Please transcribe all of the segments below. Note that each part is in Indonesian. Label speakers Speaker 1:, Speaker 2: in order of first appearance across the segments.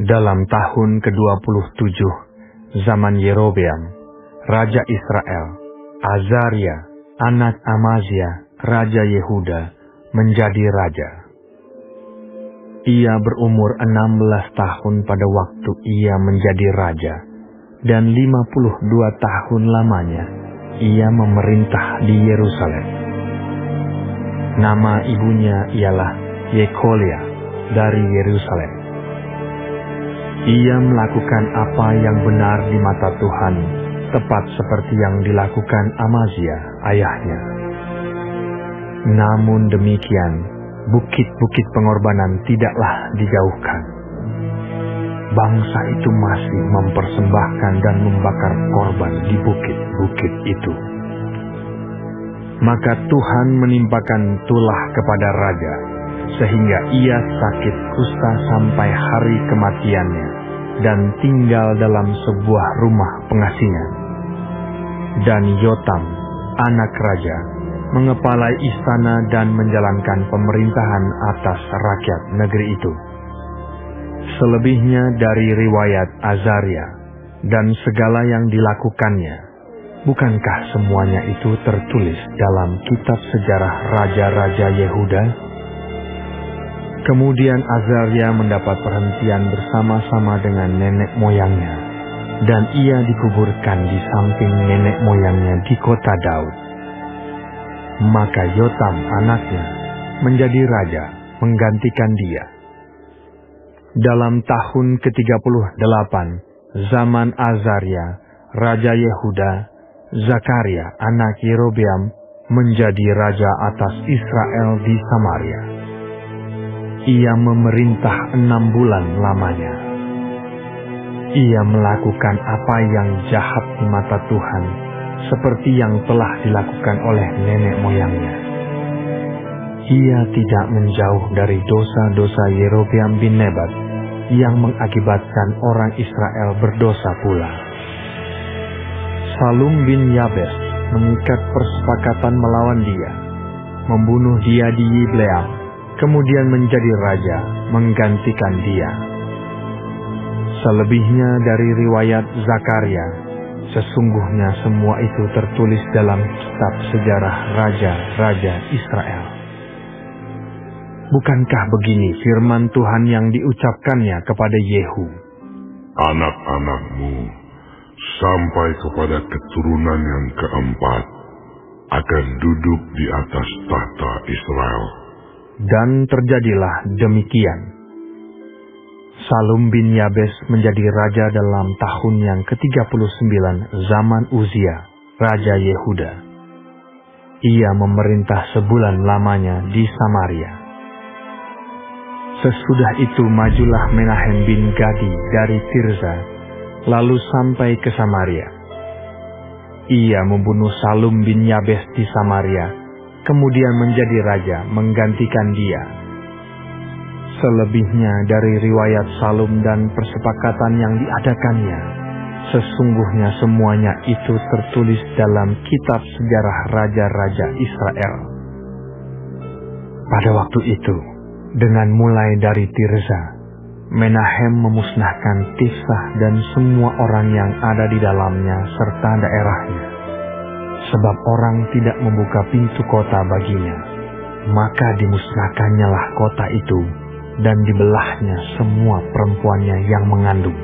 Speaker 1: Dalam tahun ke-27 zaman Yerobeam, Raja Israel, Azaria, anak Amazia, Raja Yehuda, menjadi raja. Ia berumur 16 tahun pada waktu ia menjadi raja, dan 52 tahun lamanya ia memerintah di Yerusalem. Nama ibunya ialah Yekolia dari Yerusalem. Ia melakukan apa yang benar di mata Tuhan, tepat seperti yang dilakukan Amazia, ayahnya. Namun demikian, bukit-bukit pengorbanan tidaklah dijauhkan. Bangsa itu masih mempersembahkan dan membakar korban di bukit-bukit itu. Maka Tuhan menimpakan tulah kepada raja, sehingga ia sakit kusta sampai hari kematiannya, dan tinggal dalam sebuah rumah pengasingan. Dan Yotam, anak raja, mengepalai istana dan menjalankan pemerintahan atas rakyat negeri itu. Selebihnya dari riwayat Azaria dan segala yang dilakukannya, bukankah semuanya itu tertulis dalam kitab sejarah raja-raja Yehuda? Kemudian Azaria mendapat perhentian bersama-sama dengan nenek moyangnya, dan ia dikuburkan di samping nenek moyangnya di kota Daud. Maka Yotam anaknya menjadi raja menggantikan dia. Dalam tahun ke-38 zaman Azaria, Raja Yehuda, Zakaria anak Yerobeam menjadi raja atas Israel di Samaria. Ia memerintah 6 bulan lamanya. Ia melakukan apa yang jahat di mata Tuhan, seperti yang telah dilakukan oleh nenek moyangnya. Ia tidak menjauh dari dosa-dosa Yerobeam bin Nebat yang mengakibatkan orang Israel berdosa pula. Salum bin Yabes mengikat persepakatan melawan dia, membunuh dia di Yibleam, kemudian menjadi raja menggantikan dia. Selebihnya dari riwayat Zakaria, sesungguhnya semua itu tertulis dalam kitab sejarah raja-raja Israel. Bukankah begini firman Tuhan yang diucapkannya kepada Yehu?
Speaker 2: Anak-anakmu sampai kepada keturunan yang keempat akan duduk di atas tahta Israel.
Speaker 1: Dan terjadilah demikian. Salum bin Yabes menjadi raja dalam tahun yang ke-39 zaman Uzia, Raja Yehuda. Ia memerintah sebulan lamanya di Samaria. Sesudah itu majulah Menahem bin Gadi dari Tirza, lalu sampai ke Samaria. Ia membunuh Salum bin Yabes di Samaria, kemudian menjadi raja menggantikan dia. Selebihnya dari riwayat Salum dan persepakatan yang diadakannya, sesungguhnya semuanya itu tertulis dalam kitab sejarah raja-raja Israel. Pada waktu itu, dengan mulai dari Tirza, Menahem memusnahkan Tifsah dan semua orang yang ada di dalamnya serta daerahnya. Sebab orang tidak membuka pintu kota baginya, maka dimusnahkannya lah kota itu, dan dibelahnya semua perempuannya yang mengandung.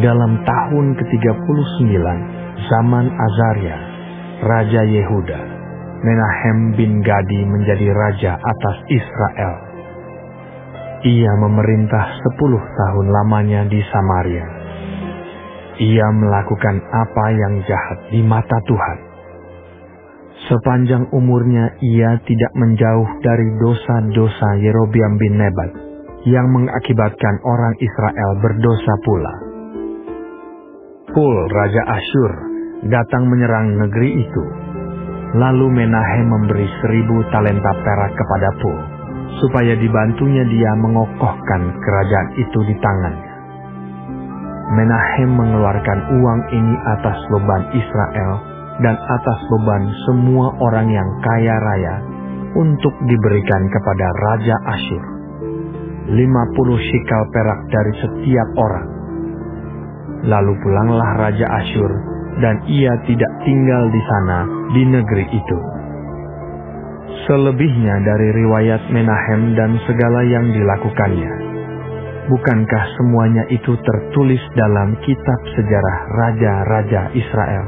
Speaker 1: Dalam tahun ke-39 zaman Azaria, Raja Yehuda, Menahem bin Gadi menjadi raja atas Israel. Ia memerintah 10 tahun lamanya di Samaria. Ia melakukan apa yang jahat di mata Tuhan. Sepanjang umurnya ia tidak menjauh dari dosa-dosa Yerobeam bin Nebat yang mengakibatkan orang Israel berdosa pula. Pul, Raja Asyur, datang menyerang negeri itu. Lalu Menahem memberi 1000 talenta perak kepada Pul, supaya dibantunya dia mengokohkan kerajaan itu di tangannya. Menahem mengeluarkan uang ini atas beban Israel dan atas beban semua orang yang kaya raya untuk diberikan kepada Raja Asyur. 50 shikal perak dari setiap orang. Lalu pulanglah Raja Asyur, dan ia tidak tinggal di sana, di negeri itu. Selebihnya dari riwayat Menahem dan segala yang dilakukannya, bukankah semuanya itu tertulis dalam kitab sejarah raja-raja Israel?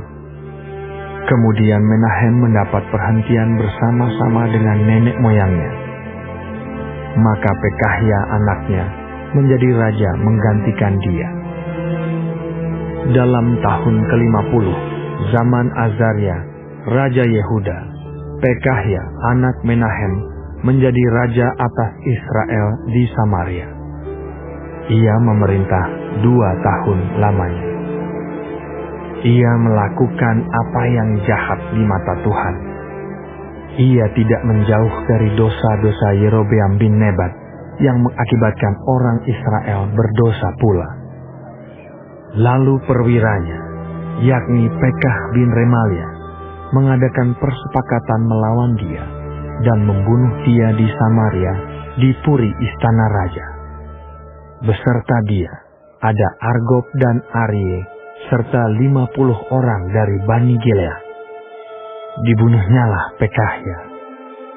Speaker 1: Kemudian Menahem mendapat perhentian bersama-sama dengan nenek moyangnya. Maka Pekahya anaknya menjadi raja menggantikan dia. Dalam tahun ke-50 zaman Azaria, Raja Yehuda, Pekahya anak Menahem menjadi raja atas Israel di Samaria. Ia memerintah 2 tahun lamanya. Ia melakukan apa yang jahat di mata Tuhan. Ia tidak menjauh dari dosa-dosa Yerobeam bin Nebat yang mengakibatkan orang Israel berdosa pula. Lalu perwiranya, yakni Pekah bin Remalia, mengadakan persepakatan melawan dia dan membunuh dia di Samaria di puri istana raja. Beserta dia ada Argob dan Arie serta 50 orang dari Bani Gilead. Dibunuhnyalah Pekahya,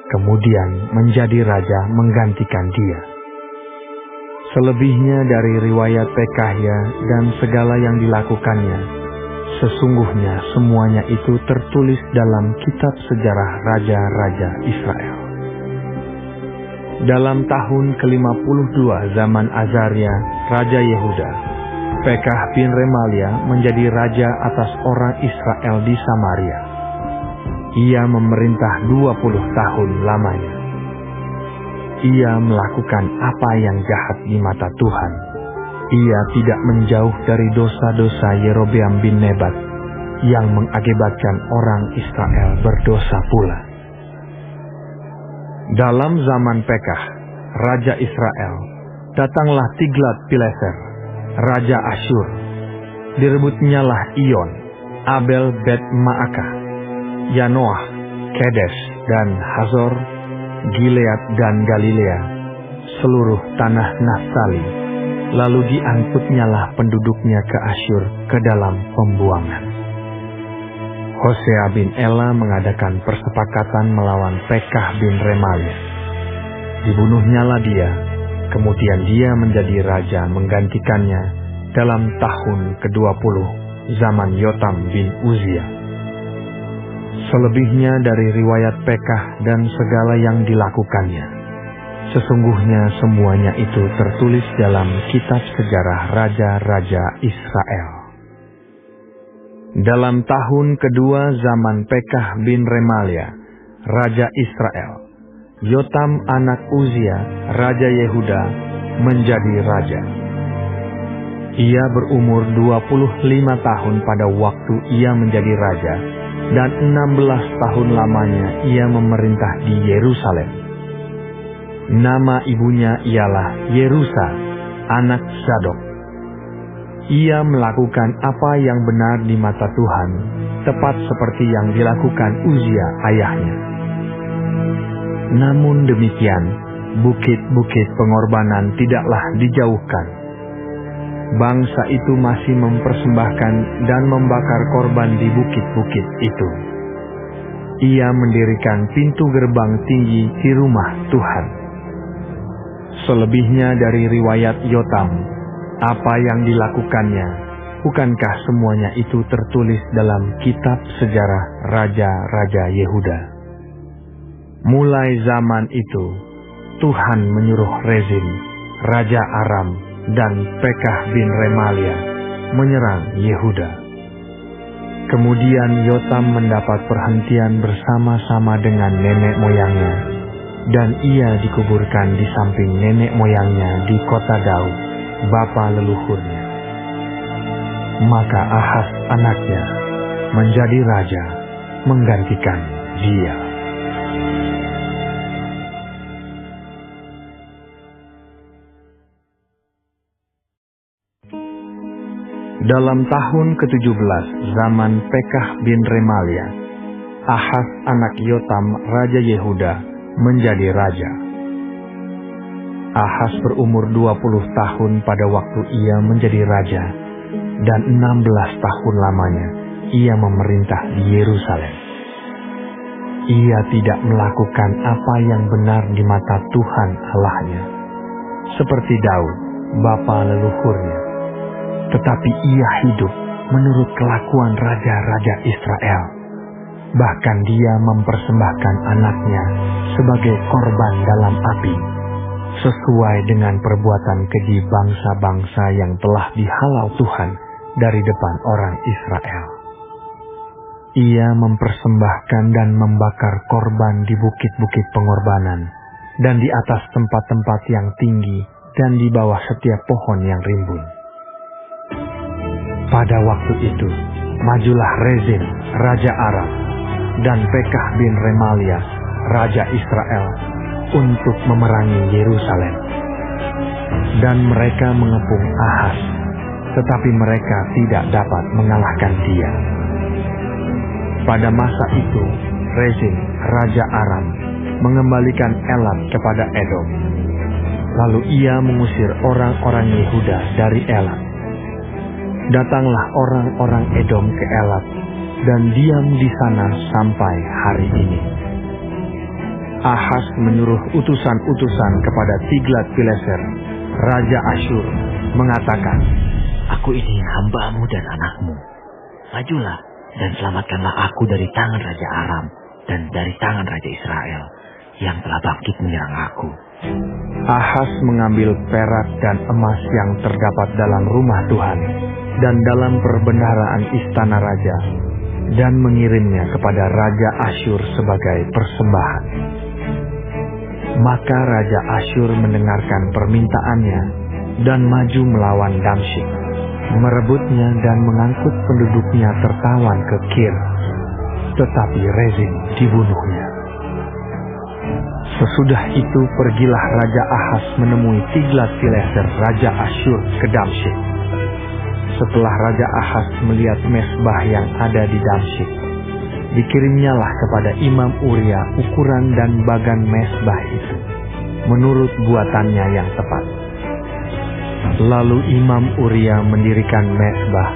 Speaker 1: kemudian menjadi raja menggantikan dia. Selebihnya dari riwayat Pekahya dan segala yang dilakukannya, sesungguhnya semuanya itu tertulis dalam kitab sejarah raja-raja Israel. Dalam tahun ke-52 zaman Azaria, Raja Yehuda, Pekah bin Remalia menjadi raja atas orang Israel di Samaria. Ia memerintah 20 tahun lamanya. Ia melakukan apa yang jahat di mata Tuhan. Ia tidak menjauh dari dosa-dosa Yerobeam bin Nebat yang mengakibatkan orang Israel berdosa pula. Dalam zaman Pekah, Raja Israel, datanglah Tiglat-Pileser, Raja Asyur. Direbutnyalah Iyon, Abel Bet-Maakah, Yanoah, Kedes dan Hazor, Gilead dan Galilea, seluruh tanah Naftali. Lalu diangkutnyalah penduduknya ke Asyur ke dalam pembuangan. Hosea bin Ela mengadakan persepakatan melawan Pekah bin Remalia. Dibunuhnyalah dia, kemudian dia menjadi raja menggantikannya dalam tahun ke-20 zaman Yotam bin Uzia. Selebihnya dari riwayat Pekah dan segala yang dilakukannya, sesungguhnya semuanya itu tertulis dalam kitab sejarah raja-raja Israel. Dalam tahun kedua zaman Pekah bin Remalia, Raja Israel, Yotam anak Uzia, Raja Yehuda, menjadi raja. Ia berumur 25 tahun pada waktu ia menjadi raja, dan 16 tahun lamanya ia memerintah di Yerusalem. Nama ibunya ialah Yerusa, anak Zadok. Ia melakukan apa yang benar di mata Tuhan, tepat seperti yang dilakukan Uzia ayahnya. Namun demikian, bukit-bukit pengorbanan tidaklah dijauhkan. Bangsa itu masih mempersembahkan dan membakar korban di bukit-bukit itu. Ia mendirikan pintu gerbang tinggi di rumah Tuhan. Selebihnya dari riwayat Yotam, apa yang dilakukannya, bukankah semuanya itu tertulis dalam kitab sejarah raja-raja Yehuda? Mulai zaman itu, Tuhan menyuruh Rezin, Raja Aram, dan Pekah bin Remalia menyerang Yehuda. Kemudian Yotam mendapat perhentian bersama-sama dengan nenek moyangnya, dan ia dikuburkan di samping nenek moyangnya di kota Daud, bapa leluhurnya. Maka Ahaz anaknya menjadi raja menggantikan dia. Dalam tahun ke-17 zaman Pekah bin Remalia, Ahaz anak Yotam Raja Yehuda menjadi raja. Ahas berumur 20 tahun pada waktu ia menjadi raja, dan 16 tahun lamanya ia memerintah di Yerusalem. Ia tidak melakukan apa yang benar di mata Tuhan Allahnya, seperti Daud, bapa leluhurnya, tetapi ia hidup menurut kelakuan raja-raja Israel. Bahkan dia mempersembahkan anaknya sebagai korban dalam api, sesuai dengan perbuatan keji bangsa-bangsa yang telah dihalau Tuhan dari depan orang Israel. Ia mempersembahkan dan membakar korban di bukit-bukit pengorbanan, dan di atas tempat-tempat yang tinggi, dan di bawah setiap pohon yang rimbun. Pada waktu itu, majulah Rezin, raja Aram, dan Pekah bin Remalia, raja Israel, untuk memerangi Yerusalem. Dan mereka mengepung Ahas, tetapi mereka tidak dapat mengalahkan dia. Pada masa itu, Rezin, raja Aram, mengembalikan Elat kepada Edom. Lalu ia mengusir orang-orang Yehuda dari Elat. Datanglah orang-orang Edom ke Elat, dan diam di sana sampai hari ini. Ahas menyuruh utusan-utusan kepada Tiglat-Pileser, raja Asyur, mengatakan,
Speaker 3: "Aku ini hamba-Mu dan anak-Mu. Majulah dan selamatkanlah aku dari tangan Raja Aram dan dari tangan Raja Israel yang telah bangkit menyerang aku."
Speaker 1: Ahas mengambil perak dan emas yang terdapat dalam rumah Tuhan dan dalam perbendaharaan istana raja, dan mengirimnya kepada Raja Asyur sebagai persembahan. Maka Raja Asyur mendengarkan permintaannya dan maju melawan Damsyik, merebutnya dan mengangkut penduduknya tertawan ke Kir, tetapi Rezin dibunuhnya. Sesudah itu pergilah Raja Ahas menemui Tiglat-Pileser Raja Asyur ke Damsyik. Setelah Raja Ahas melihat mesbah yang ada di Damsyik, dikirimnyalah kepada Imam Uria ukuran dan bagan mesbah itu, menurut buatannya yang tepat. Lalu Imam Uria mendirikan mesbah,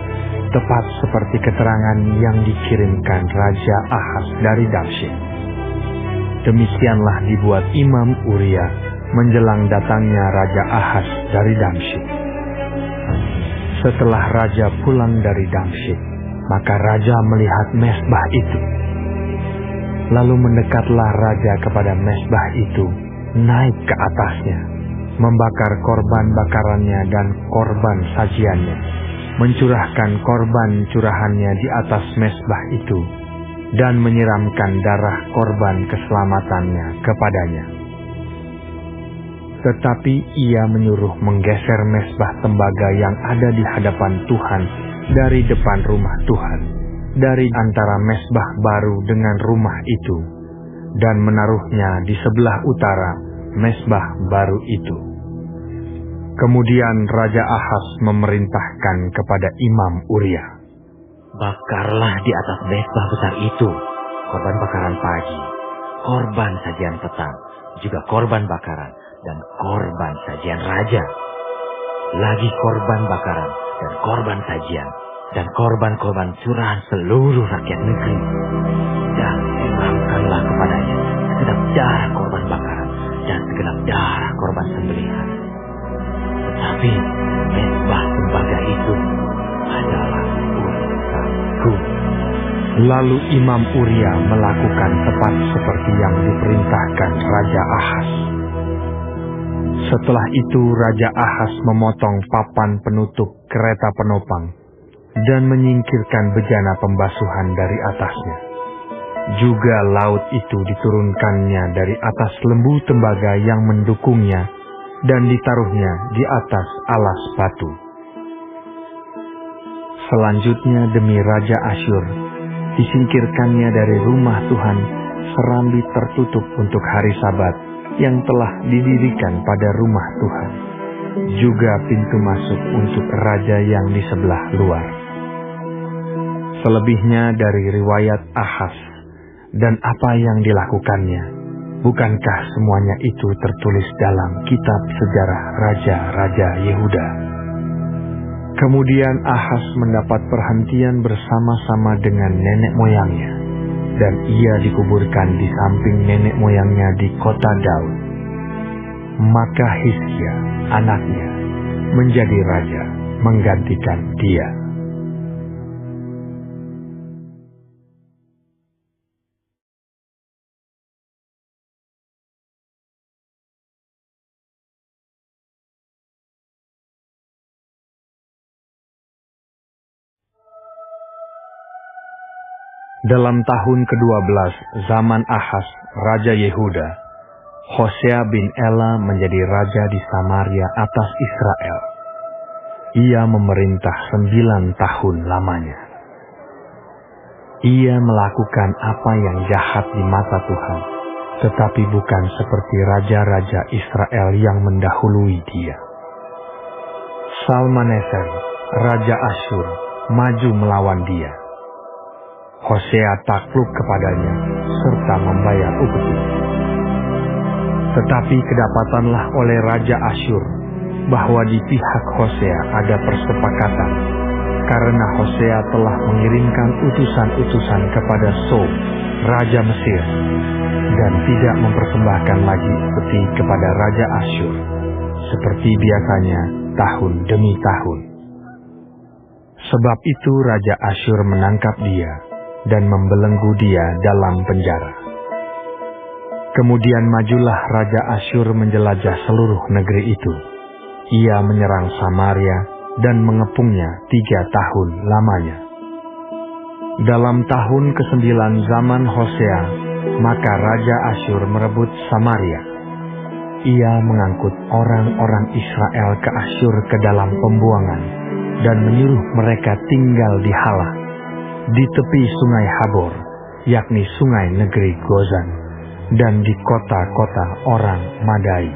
Speaker 1: tepat seperti keterangan yang dikirimkan Raja Ahas dari Damsyik. Demikianlah dibuat Imam Uria menjelang datangnya Raja Ahas dari Damsyik. Setelah Raja pulang dari Damsyik, maka Raja melihat mesbah itu. Lalu mendekatlah Raja kepada mesbah itu, naik ke atasnya, membakar korban bakarannya dan korban sajiannya, mencurahkan korban curahannya di atas mesbah itu, dan menyiramkan darah korban keselamatannya kepadanya. Tetapi ia menyuruh menggeser mesbah tembaga yang ada di hadapan Tuhan dari depan rumah Tuhan, dari antara mesbah baru dengan rumah itu, dan menaruhnya di sebelah utara mesbah baru itu. Kemudian Raja Ahas memerintahkan kepada Imam Uria,
Speaker 3: "Bakarlah di atas mesbah besar itu korban bakaran pagi, korban sajian petang, juga korban bakaran dan korban sajian raja, lagi korban bakaran dan korban sajian, dan korban-korban curahan seluruh rakyat negeri. Dan siramkanlah kepadanya segenap darah korban bakaran dan segenap darah korban sembelihan. Tetapi mesbah tembaga itu adalah urusanku."
Speaker 1: Lalu Imam Uria melakukan tepat seperti yang diperintahkan Raja Ahas. Setelah itu Raja Ahas memotong papan penutup kereta penopang dan menyingkirkan bejana pembasuhan dari atasnya. Juga laut itu diturunkannya dari atas lembu tembaga yang mendukungnya dan ditaruhnya di atas alas batu. Selanjutnya demi Raja Asyur, disingkirkannya dari rumah Tuhan serambi tertutup untuk hari Sabat yang telah didirikan pada rumah Tuhan, juga pintu masuk untuk raja yang di sebelah luar. Selebihnya dari riwayat Ahas dan apa yang dilakukannya, Bukankah semuanya itu tertulis dalam kitab sejarah Raja-Raja Yehuda? Kemudian Ahaz mendapat perhentian bersama-sama dengan nenek moyangnya, dan ia dikuburkan di samping nenek moyangnya di kota Daud. Maka Hizkia, anaknya, menjadi raja menggantikan dia. Dalam tahun ke-12 zaman Ahaz, Raja Yehuda, Hosea bin Ela menjadi raja di Samaria atas Israel. Ia memerintah 9 tahun lamanya. Ia melakukan apa yang jahat di mata Tuhan, tetapi bukan seperti raja-raja Israel yang mendahului dia. Salmaneser, Raja Asyur, maju melawan dia. Hosea takluk kepadanya, serta membayar upeti. Tetapi kedapatanlah oleh Raja Asyur, bahwa di pihak Hosea ada persepakatan, karena Hosea telah mengirimkan utusan-utusan kepada So, Raja Mesir, dan tidak mempersembahkan lagi upeti kepada Raja Asyur, seperti biasanya tahun demi tahun. Sebab itu Raja Asyur menangkap dia, dan membelenggu dia dalam penjara. Kemudian majulah Raja Asyur menjelajah seluruh negeri itu. Ia menyerang Samaria dan mengepungnya 3 tahun lamanya. Dalam tahun ke-9 zaman Hosea, maka Raja Asyur merebut Samaria. Ia mengangkut orang-orang Israel ke Asyur ke dalam pembuangan, dan menyuruh mereka tinggal di Halah, di tepi sungai Habor, yakni sungai negeri Gozan, dan di kota-kota orang Madai.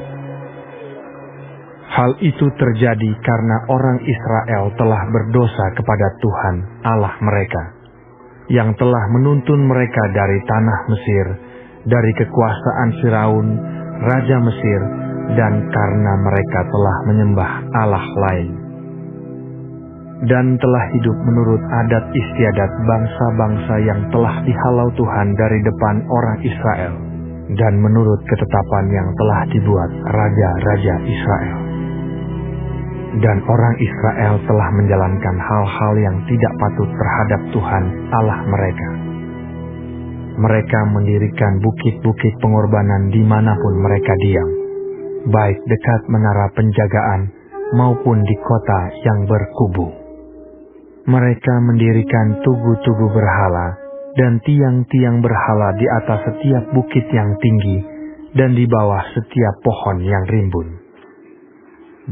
Speaker 1: Hal itu terjadi karena orang Israel telah berdosa kepada Tuhan Allah mereka, yang telah menuntun mereka dari tanah Mesir, dari kekuasaan Firaun, Raja Mesir, dan karena mereka telah menyembah Allah lain, dan telah hidup menurut adat istiadat bangsa-bangsa yang telah dihalau Tuhan dari depan orang Israel, dan menurut ketetapan yang telah dibuat raja-raja Israel. Dan orang Israel telah menjalankan hal-hal yang tidak patut terhadap Tuhan Allah mereka. Mereka mendirikan bukit-bukit pengorbanan dimanapun mereka diam, baik dekat menara penjagaan maupun di kota yang berkubu. Mereka mendirikan tugu-tugu berhala dan tiang-tiang berhala di atas setiap bukit yang tinggi dan di bawah setiap pohon yang rimbun.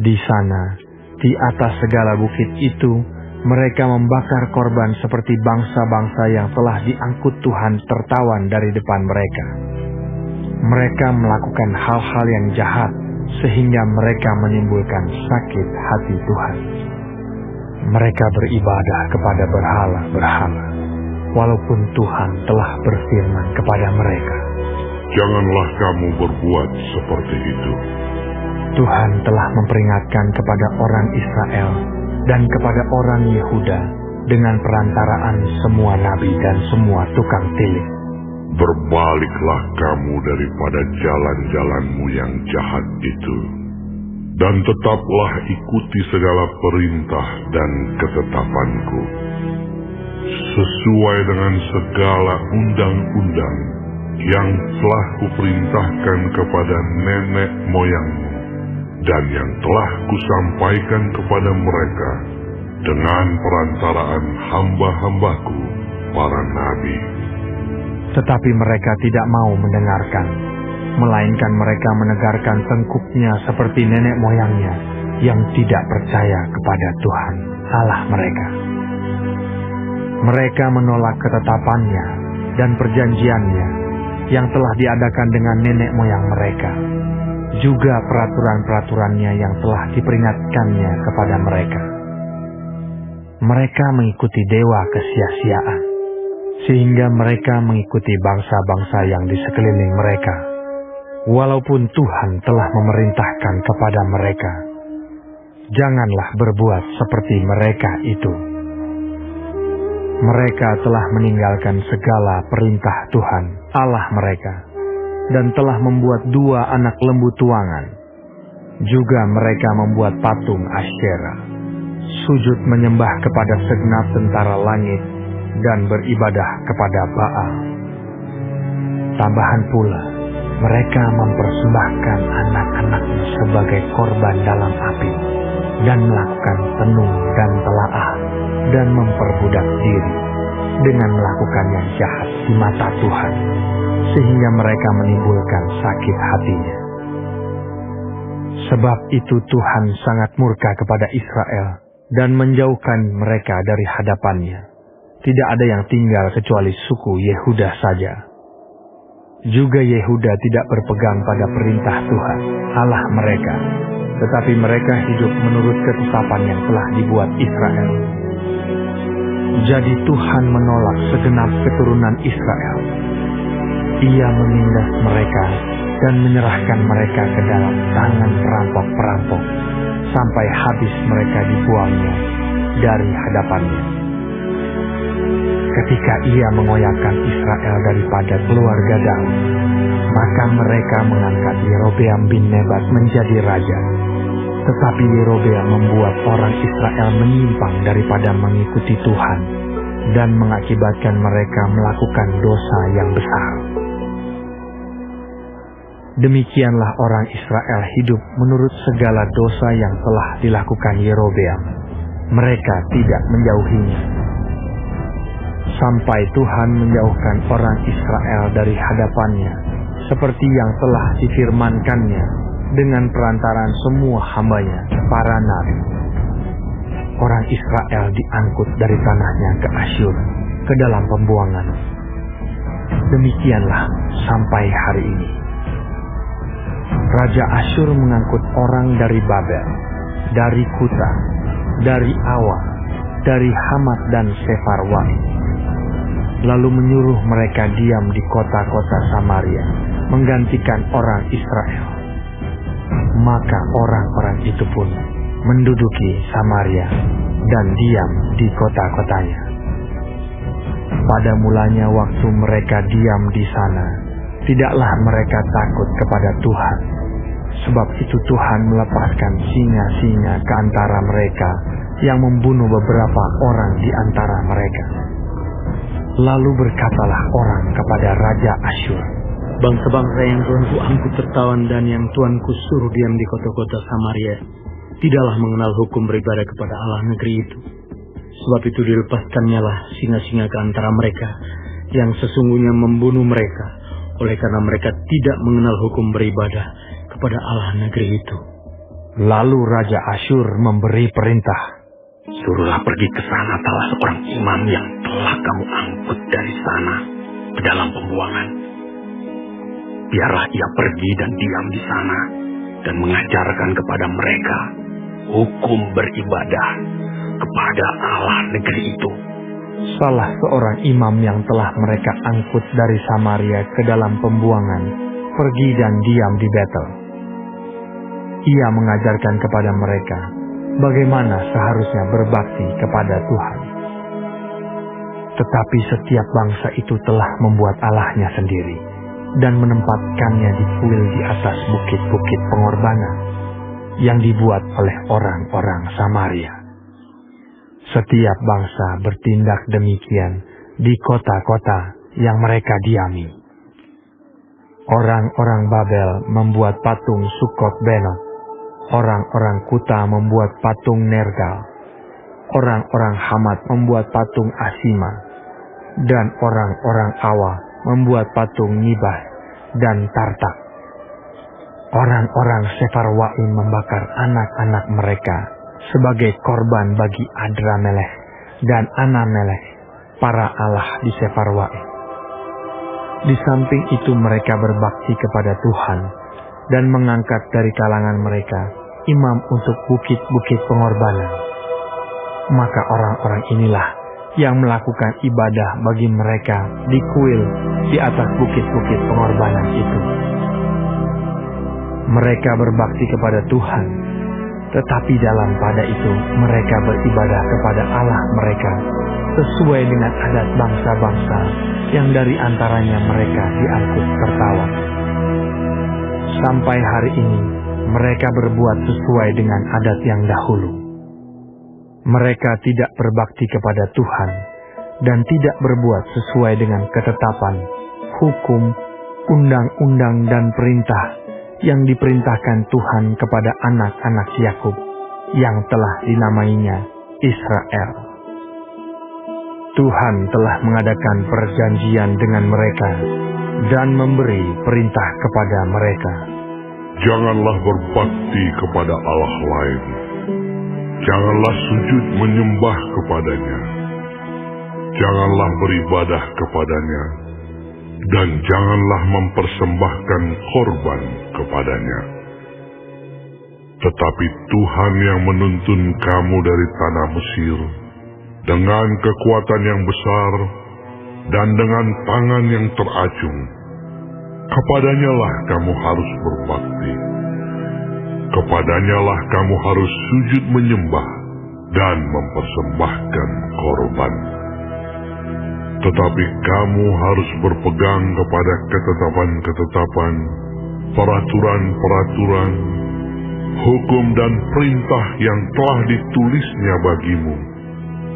Speaker 1: Di sana, di atas segala bukit itu, mereka membakar korban seperti bangsa-bangsa yang telah diangkut Tuhan tertawan dari depan mereka. Mereka melakukan hal-hal yang jahat sehingga mereka menimbulkan sakit hati Tuhan. Mereka beribadah kepada berhala-berhala, walaupun Tuhan telah berfirman kepada mereka,
Speaker 2: "Janganlah kamu berbuat seperti itu."
Speaker 1: Tuhan telah memperingatkan kepada orang Israel dan kepada orang Yehuda dengan perantaraan semua nabi dan semua tukang tilik.
Speaker 2: Berbaliklah kamu daripada jalan-jalanmu yang jahat itu, dan tetaplah ikuti segala perintah dan ketetapanku, sesuai dengan segala undang-undang yang telah kuperintahkan kepada nenek moyangmu, dan yang telah kusampaikan kepada mereka dengan perantaraan hamba-hambaku, para nabi.
Speaker 1: Tetapi mereka tidak mau mendengarkan, melainkan mereka menegarkan tengkuknya seperti nenek moyangnya yang tidak percaya kepada Tuhan Allah mereka. Mereka menolak ketetapannya dan perjanjiannya yang telah diadakan dengan nenek moyang mereka, juga peraturan-peraturannya yang telah diperingatkannya kepada mereka. Mereka mengikuti dewa kesia-siaan, sehingga mereka mengikuti bangsa-bangsa yang di sekeliling mereka, Walaupun Tuhan telah memerintahkan kepada mereka, janganlah berbuat seperti mereka itu. Mereka telah meninggalkan segala perintah Tuhan, Allah mereka, dan telah membuat 2 anak lembu tuangan. Juga mereka membuat patung Asyera, sujud menyembah kepada segenap tentara langit, dan beribadah kepada Baal. Tambahan pula, mereka mempersembahkan anak-anaknya sebagai korban dalam api, dan melakukan tenung dan telaah, dan memperbudak diri dengan melakukan yang jahat di mata Tuhan, sehingga mereka menimbulkan sakit hatinya. Sebab itu Tuhan sangat murka kepada Israel dan menjauhkan mereka dari hadapannya. Tidak ada yang tinggal kecuali suku Yehuda saja. Juga Yehuda tidak berpegang pada perintah Tuhan, Allah mereka, tetapi mereka hidup menurut ketetapan yang telah dibuat Israel. Jadi Tuhan menolak segenap keturunan Israel. Ia menindas mereka dan menyerahkan mereka ke dalam tangan perampok-perampok, sampai habis mereka dibuangnya dari hadapannya. Ketika ia mengoyakkan Israel daripada keluarga Daud, maka mereka mengangkat Yerobeam bin Nebat menjadi raja. Tetapi Yerobeam membuat orang Israel menyimpang daripada mengikuti Tuhan, dan mengakibatkan mereka melakukan dosa yang besar. Demikianlah orang Israel hidup menurut segala dosa yang telah dilakukan Yerobeam. Mereka tidak menjauhinya, sampai Tuhan menjauhkan orang Israel dari hadapannya, seperti yang telah difirmankannya dengan perantaran semua hambanya, para nabi. Orang Israel diangkut dari tanahnya ke Asyur, ke dalam pembuangan. Demikianlah sampai hari ini. Raja Asyur mengangkut orang dari Babel, dari Kuta, dari Awa, dari Hamat dan Sefarwaim, lalu menyuruh mereka diam di kota-kota Samaria, menggantikan orang Israel. Maka orang-orang itu pun menduduki Samaria dan diam di kota-kotanya. Pada mulanya waktu mereka diam di sana, tidaklah mereka takut kepada Tuhan. Sebab itu Tuhan melepaskan singa-singa ke antara mereka yang membunuh beberapa orang di antara mereka. Lalu berkatalah orang kepada Raja Asyur,
Speaker 4: bangsa-bangsa yang Tuanku angkut tertawan dan yang Tuanku suruh diam di kota-kota Samaria, tidaklah mengenal hukum beribadah kepada Allah negeri itu. Sebab itu dilepaskannya lah singa-singa ke antara mereka, yang sesungguhnya membunuh mereka, oleh karena mereka tidak mengenal hukum beribadah kepada Allah negeri itu.
Speaker 1: Lalu Raja Asyur memberi perintah,
Speaker 5: suruhlah pergi ke sana salah seorang imam yang telah kamu angkut dari sana ke dalam pembuangan. Biarlah ia pergi dan diam di sana dan mengajarkan kepada mereka hukum beribadah kepada Allah negeri itu.
Speaker 1: Salah seorang imam yang telah mereka angkut dari Samaria ke dalam pembuangan pergi dan diam di Betel. Ia mengajarkan kepada mereka bagaimana seharusnya berbakti kepada Tuhan. Tetapi setiap bangsa itu telah membuat allahnya sendiri dan menempatkannya di kuil di atas bukit-bukit pengorbanan yang dibuat oleh orang-orang Samaria. Setiap bangsa bertindak demikian di kota-kota yang mereka diami. Orang-orang Babel membuat patung Sukot Benot, orang-orang Kuta membuat patung Nergal, orang-orang Hamat membuat patung Asima, dan orang-orang Awa membuat patung Nibas dan Tartak. Orang-orang Sefarwaim membakar anak-anak mereka sebagai korban bagi Adramelech dan Anamelech, para allah di Sefarwaim. Di samping itu mereka berbakti kepada Tuhan dan mengangkat dari kalangan mereka imam untuk bukit-bukit pengorbanan. Maka orang-orang inilah yang melakukan ibadah bagi mereka di kuil di atas bukit-bukit pengorbanan itu. Mereka berbakti kepada Tuhan, tetapi dalam pada itu mereka beribadah kepada Allah mereka sesuai dengan adat bangsa-bangsa yang dari antaranya mereka diangkut tertawan. Sampai hari ini mereka berbuat sesuai dengan adat yang dahulu. Mereka tidak berbakti kepada Tuhan dan tidak berbuat sesuai dengan ketetapan, hukum, undang-undang dan perintah yang diperintahkan Tuhan kepada anak-anak Yakub yang telah dinamainya Israel. Tuhan telah mengadakan perjanjian dengan mereka dan memberi perintah kepada mereka.
Speaker 2: Janganlah berbakti kepada Allah lain. Janganlah sujud menyembah kepadanya. Janganlah beribadah kepadanya. Dan janganlah mempersembahkan korban kepadanya. Tetapi Tuhan yang menuntun kamu dari tanah Mesir dengan kekuatan yang besar dan dengan tangan yang teracung, kepadanya lah kamu harus berbakti. Kepadanya lah kamu harus sujud menyembah dan mempersembahkan korban. Tetapi kamu harus berpegang kepada ketetapan-ketetapan, peraturan-peraturan, hukum dan perintah yang telah ditulisnya bagimu,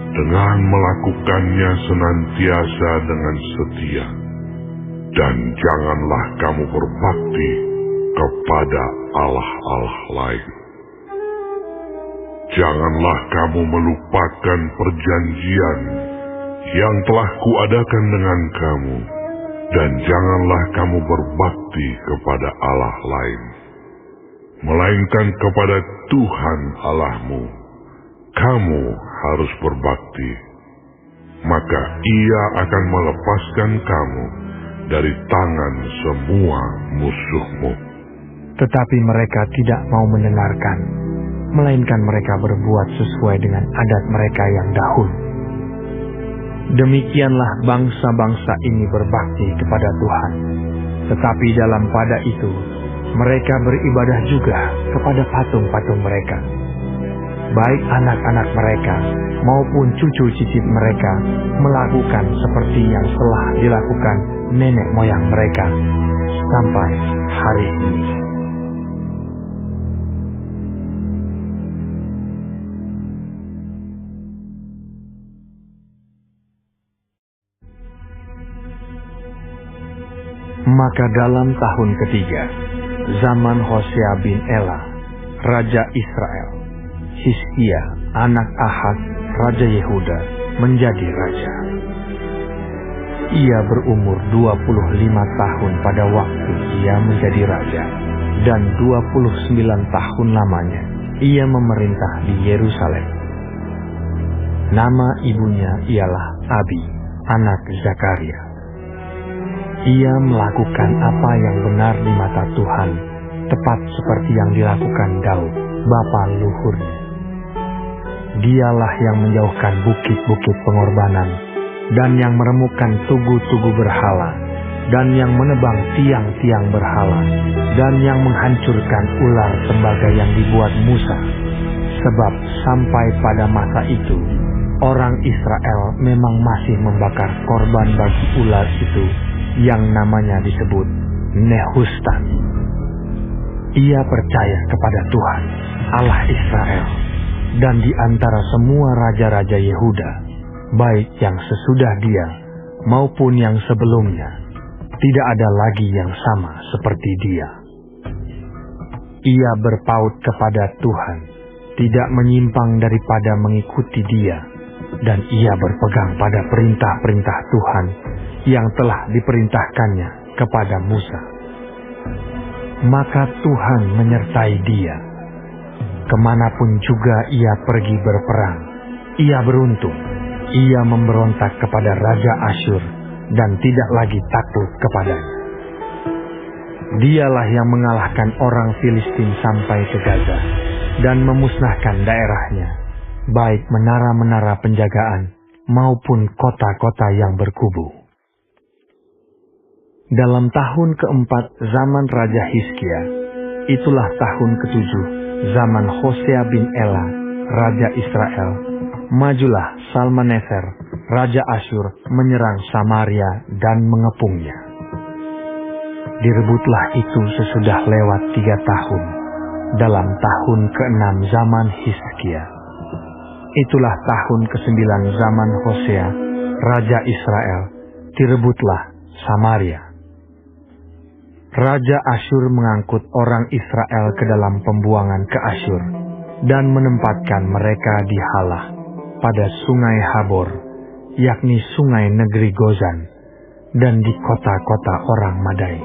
Speaker 2: dengan melakukannya senantiasa dengan setia. Dan janganlah kamu berbakti kepada Allah-Allah lain. Janganlah kamu melupakan perjanjian yang telah kuadakan dengan kamu, dan janganlah kamu berbakti kepada Allah lain, melainkan kepada Tuhan Allahmu. Kamu harus berbakti, maka Ia akan melepaskan kamu dari tangan semua musuhmu.
Speaker 1: Tetapi mereka tidak mau mendengarkan, melainkan mereka berbuat sesuai dengan adat mereka yang dahulu. Demikianlah bangsa-bangsa ini berbakti kepada Tuhan. Tetapi dalam pada itu, mereka beribadah juga kepada patung-patung mereka. Baik anak-anak mereka maupun cucu cicit mereka melakukan seperti yang telah dilakukan nenek moyang mereka sampai hari ini. Maka dalam tahun ketiga, zaman Hosea bin Ela, Raja Israel, Hizkia, anak Ahaz, Raja Yehuda, menjadi raja. Ia berumur 25 tahun pada waktu ia menjadi raja, dan 29 tahun lamanya ia memerintah di Yerusalem. Nama ibunya ialah Abi, anak Zakaria. Ia melakukan apa yang benar di mata Tuhan, tepat seperti yang dilakukan Daud, bapa luhurnya. Dialah yang menjauhkan bukit-bukit pengorbanan, dan yang meremukkan tugu-tugu berhala, dan yang menebang tiang-tiang berhala, dan yang menghancurkan ular tembaga yang dibuat Musa. Sebab sampai pada masa itu, orang Israel memang masih membakar korban bagi ular itu, yang namanya disebut Nehustan. Ia percaya kepada Tuhan, Allah Israel, dan di antara semua raja-raja Yehuda, baik yang sesudah dia maupun yang sebelumnya, tidak ada lagi yang sama seperti dia. Ia berpaut kepada Tuhan, tidak menyimpang daripada mengikuti dia, dan ia berpegang pada perintah-perintah Tuhan yang telah diperintahkannya kepada Musa. Maka Tuhan menyertai dia. Kemanapun juga ia pergi berperang, ia beruntung. Ia memberontak kepada Raja Asyur dan tidak lagi takut kepadanya. Dialah yang mengalahkan orang Filistin sampai ke Gaza dan memusnahkan daerahnya, baik menara-menara penjagaan maupun kota-kota yang berkubu. Dalam tahun keempat zaman Raja Hizkia, Itulah tahun ke-7 zaman Hosea bin Ela, Raja Israel. Majulah Salmaneser, Raja Asyur, menyerang Samaria dan mengepungnya. Direbutlah itu sesudah lewat 3 tahun, dalam tahun ke-6 zaman Hizkia. Itulah tahun ke-9 zaman Hosea, Raja Israel. Direbutlah Samaria. Raja Asyur mengangkut orang Israel ke dalam pembuangan ke Asyur dan menempatkan mereka di Halah pada sungai Habor, yakni sungai negeri Gozan, dan di kota-kota orang Madai.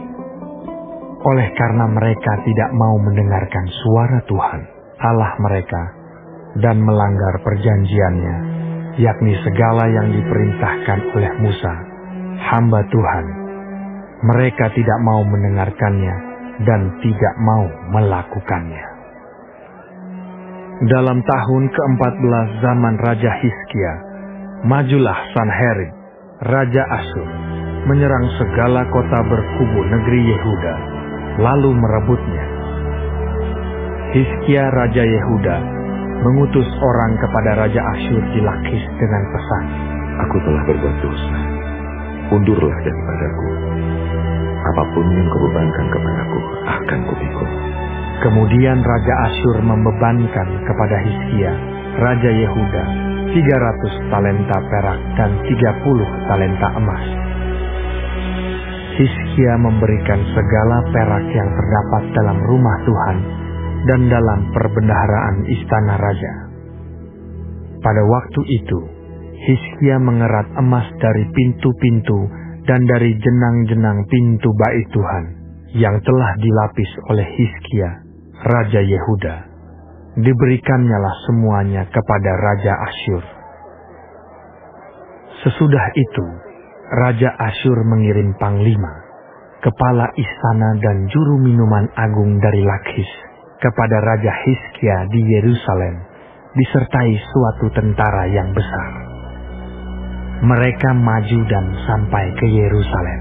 Speaker 1: Oleh karena mereka tidak mau mendengarkan suara Tuhan, Allah mereka, dan melanggar perjanjiannya, yakni segala yang diperintahkan oleh Musa, hamba Tuhan. Mereka tidak mau mendengarkannya dan tidak mau melakukannya. Dalam tahun ke-14 zaman Raja Hizkia, majulah Sanherib, Raja Asyur, menyerang segala kota berkubu negeri Yehuda, lalu merebutnya. Hizkia Raja Yehuda mengutus orang kepada Raja Asyur di Lakis dengan pesan,
Speaker 6: "Aku telah berbuat dosa. Undurlah daripadaku. Apapun yang kau bebankan kepadaku akan kupikul."
Speaker 1: Kemudian Raja Asyur membebankan kepada Hizkia, Raja Yehuda, 300 talenta perak dan 30 talenta emas. Hizkia memberikan segala perak yang terdapat dalam rumah Tuhan dan dalam perbendaharaan istana raja. Pada waktu itu, Hizkia mengerat emas dari pintu-pintu dan dari jenang-jenang pintu bait Tuhan yang telah dilapis oleh Hizkia, Raja Yehuda. Diberikannya semuanya kepada Raja Asyur. Sesudah itu, Raja Asyur mengirim panglima, kepala istana dan juru minuman agung dari Lakis kepada Raja Hizkia di Yerusalem, disertai suatu tentara yang besar. Mereka maju dan sampai ke Yerusalem.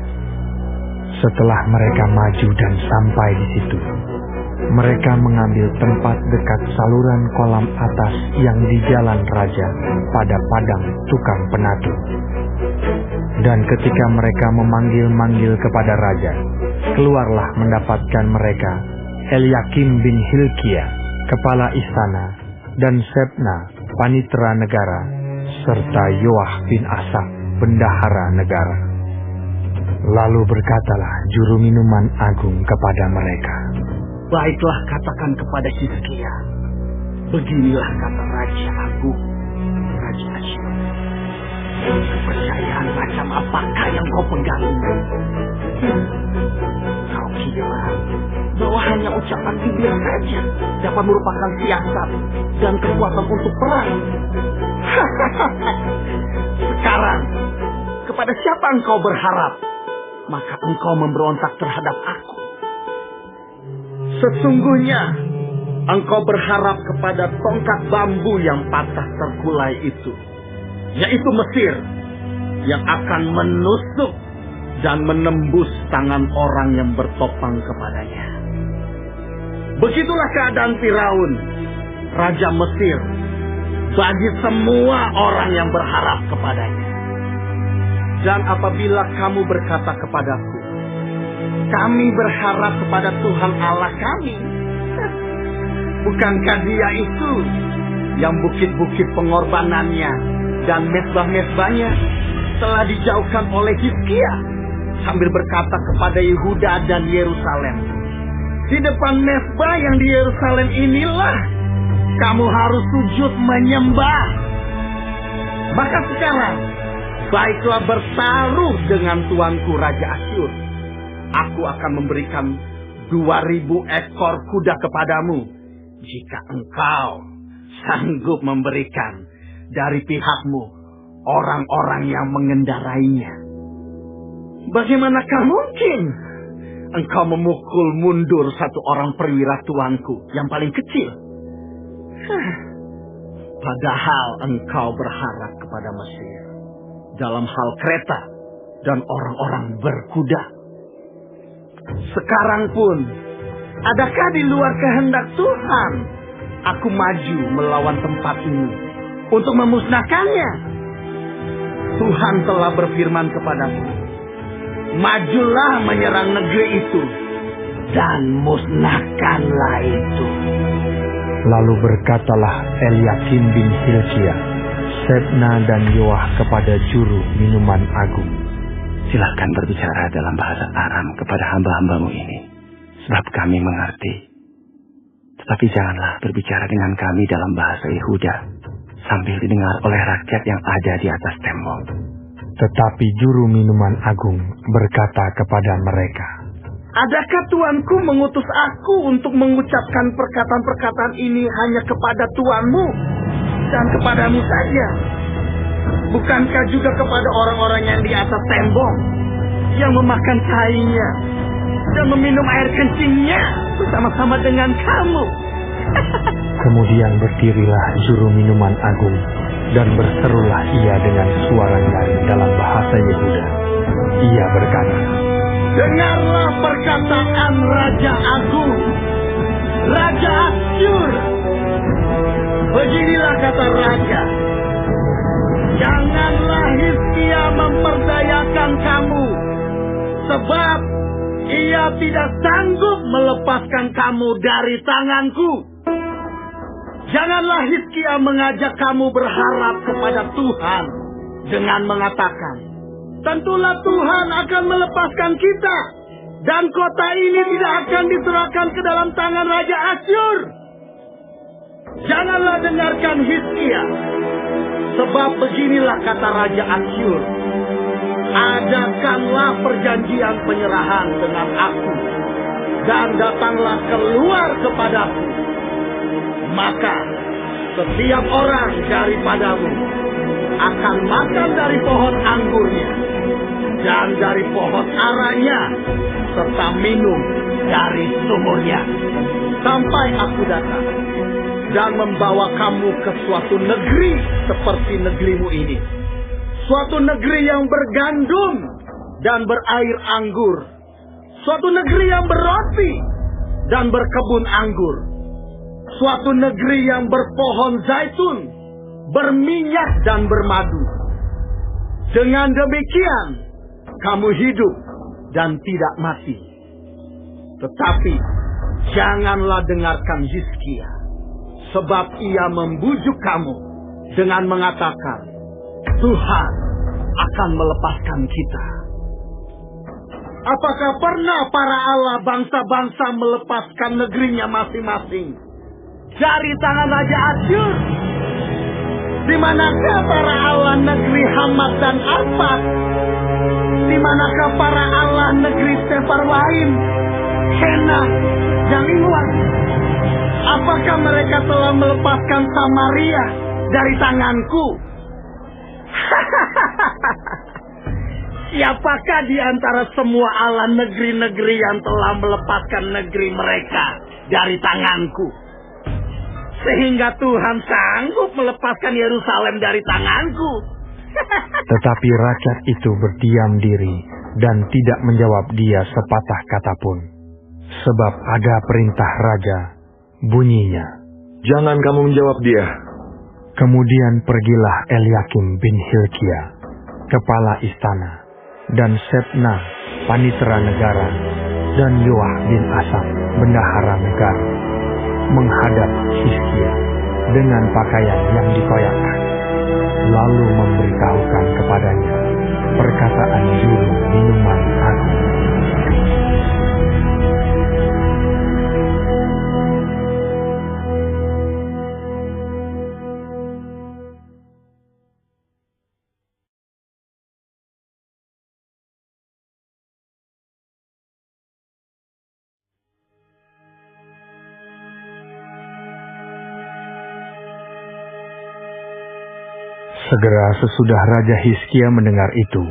Speaker 1: Setelah mereka maju dan sampai di situ, mereka mengambil tempat dekat saluran kolam atas yang di jalan raja pada padang tukang penatur. Dan ketika mereka memanggil-manggil kepada raja, keluarlah mendapatkan mereka Eliakim bin Hilkia, kepala istana, dan Sebna, panitera negara, serta Yoah bin Asaf, bendahara negara. Lalu berkatalah juru minuman agung kepada mereka,
Speaker 5: "Baiklah, katakan kepada Hizkia, beginilah kata Raja Agung, Raja Asyur. Kepercayaan macam apakah yang kau pegang ini? Kau kira bahwa hanya ucapan bibir saja dapat merupakan siasat dan kekuatan untuk perang? Sekarang, kepada siapa engkau berharap? Maka engkau memberontak terhadap aku. Sesungguhnya, engkau berharap kepada tongkat bambu yang patah terkulai itu, yaitu Mesir, yang akan menusuk dan menembus tangan orang yang bertopang kepadanya. Begitulah keadaan Firaun, Raja Mesir, bagi semua orang yang berharap kepadanya. Dan apabila kamu berkata kepadaku, kami berharap kepada Tuhan Allah kami, bukankah Dia itu yang bukit-bukit pengorbanannya dan mezbah-mezbahnya telah dijauhkan oleh Hizkia, sambil berkata kepada Yehuda dan Yerusalem, di depan mezbah yang di Yerusalem inilah kamu harus sujud menyembah. Maka sekarang, baiklah bertaruh dengan tuanku Raja Asyur. Aku akan memberikan 2.000 ekor kuda kepadamu, jika engkau sanggup memberikan dari pihakmu orang-orang yang mengendarainya. Bagaimanakah mungkin engkau memukul mundur satu orang perwira tuanku yang paling kecil? Padahal engkau berharap kepada Mesir dalam hal kereta dan orang-orang berkuda. Sekarang pun
Speaker 7: Adakah di luar kehendak Tuhan aku maju melawan tempat ini untuk memusnahkannya? Tuhan telah berfirman kepadaku, majulah menyerang negeri itu dan musnahkanlah itu.
Speaker 1: Lalu berkatalah Eliakim bin Hilkia, Sebna dan Yoah kepada juru minuman agung,
Speaker 5: Silakan berbicara dalam bahasa Aram kepada hamba-hambamu ini, sebab kami mengerti. Tetapi janganlah berbicara dengan kami dalam bahasa Yehuda, sambil didengar oleh rakyat yang ada di atas tembok.
Speaker 1: Tetapi juru minuman agung berkata kepada mereka,
Speaker 7: adakah tuanku mengutus aku untuk mengucapkan perkataan-perkataan ini hanya kepada tuanmu dan kepadamu saja? Bukankah juga kepada orang-orang yang di atas tembok, yang memakan cainya dan meminum air kencingnya bersama-sama dengan kamu?
Speaker 1: Kemudian berdirilah juru minuman agung, dan berserulah ia dengan suara nyaring dalam bahasa Yehuda. Ia berkata,
Speaker 7: dengarlah perkataan Raja Agung, Raja Asyur. Beginilah kata Raja, janganlah Hizkia memperdayakan kamu, sebab ia tidak sanggup melepaskan kamu dari tanganku. Janganlah Hizkia mengajak kamu berharap kepada Tuhan dengan mengatakan, tentulah Tuhan akan melepaskan kita, dan kota ini tidak akan diserahkan ke dalam tangan Raja Asyur. Janganlah dengarkan Hizkia, sebab beginilah kata Raja Asyur, adakanlah perjanjian penyerahan dengan aku, dan datanglah keluar kepadaku. Maka setiap orang daripadamu akan makan dari pohon anggurnya dan dari pohon aranya, serta minum dari sumurnya, sampai aku datang dan membawa kamu ke suatu negeri seperti negerimu ini, suatu negeri yang bergandum dan berair anggur, suatu negeri yang berroti dan berkebun anggur, suatu negeri yang berpohon zaitun, berminyak dan bermadu. Dengan demikian kamu hidup dan tidak mati. Tetapi janganlah dengarkan Hizkia, sebab ia membujuk kamu dengan mengatakan, Tuhan akan melepaskan kita. Apakah pernah para Allah bangsa-bangsa melepaskan negerinya masing-masing dari tangan Raja Asyur? Di manakah para Allah negeri Hamat dan Arpad? Di manakah para Allah negeri Sefarwaim, Hena, dan Imwan? Apakah mereka telah melepaskan Samaria dari tanganku? Siapakah di antara semua Allah negeri-negeri yang telah melepaskan negeri mereka dari tanganku, sehingga Tuhan sanggup melepaskan Yerusalem dari tanganku?
Speaker 1: tetapi rakyat itu berdiam diri dan tidak menjawab dia sepatah kata pun. Sebab ada perintah raja, bunyinya,
Speaker 6: Jangan kamu menjawab dia.
Speaker 1: kemudian pergilah Eliakim bin Hilkia, kepala istana, dan Sebna, panitera negara, dan Yoah bin Asaf, bendahara negara, menghadap Hizkia dengan pakaian yang dikoyakkan, lalu memberitahukan kepadanya perkataan juru minuman agung. Segera sesudah Raja Hizkia mendengar itu,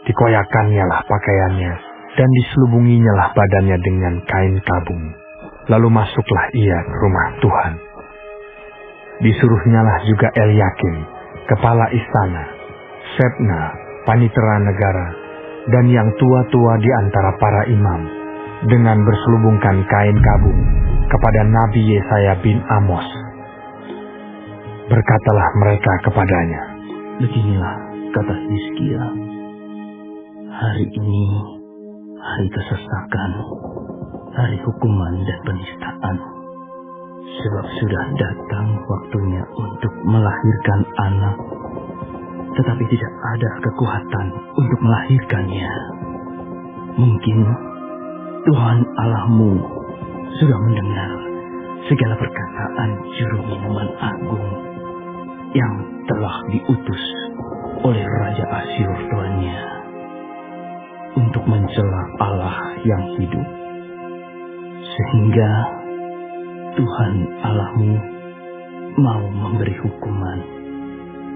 Speaker 1: dikoyakkannyalah pakaiannya, dan diselubunginyalah badannya dengan kain kabung. Lalu masuklah ia ke rumah Tuhan. Disuruhnyalah juga Eliakim, kepala istana, Sebna, panitera negara, dan yang tua-tua di antara para imam, dengan berselubungkan kain kabung kepada Nabi Yesaya bin Amos. Berkatalah mereka kepadanya,
Speaker 4: "Beginilah kata Hizkia, hari ini hari kesesakan, hari hukuman dan penistaan. Sebab sudah datang waktunya untuk melahirkan anak, tetapi tidak ada kekuatan untuk melahirkannya. Mungkin Tuhan Allahmu sudah mendengar segala perkataan juru minuman agung yang telah diutus oleh Raja Asyur tuannya untuk mencela Allah yang hidup, sehingga Tuhan Allahmu mau memberi hukuman